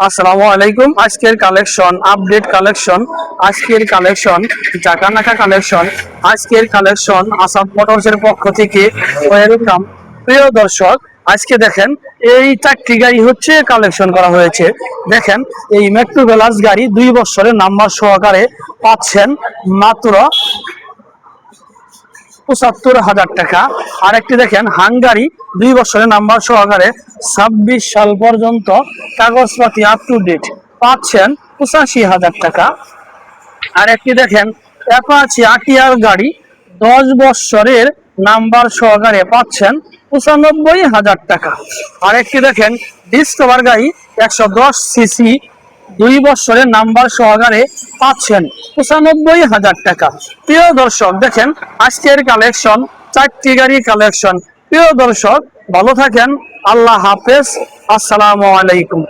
আসসালামু আলাইকুম। আজকের কালেকশন আপডেট কালেকশন, আজকের কালেকশন জাকানাকা কালেকশন, আজকের কালেকশন আসাদ মোটরসের পক্ষ থেকে ওয়েলকাম। প্রিয় দর্শক, আজকে দেখেন এই চারটি গাড়ি হচ্ছে কালেকশন করা হয়েছে। দেখেন এই মেট্রো প্লাস গাড়ি 2 বছরের নাম্বার সহকারে পাচ্ছেন মাত্র ৭৫,০০০ টাকা। আরেকটি দেখেন হাঙ্গারি 2 বছরের নাম্বার সহকারে 26 সাল পর্যন্ত কাগজপাতি আপ টু ডেট পাচ্ছেন ৮৫,০০০ টাকা। আরেকটি দেখেন অ্যাপাচি আরটিআর গাড়ি 10 বছরের নাম্বার সহকারে পাচ্ছেন ৯৫,০০০ টাকা। আরেকটি দেখেন ডিসকভার গাড়ি 110 সিসি 2 বছরের নাম্বার সহকারে পাচ্ছেন ৯৫,০০০ টাকা। প্রিয় দর্শক, দেখেন আজকের কালেকশন চারটি গাড়ি কালেকশন। প্রিয় দর্শক, ভালো থাকেন। আল্লাহ হাফেজ। আসসালামু আলাইকুম।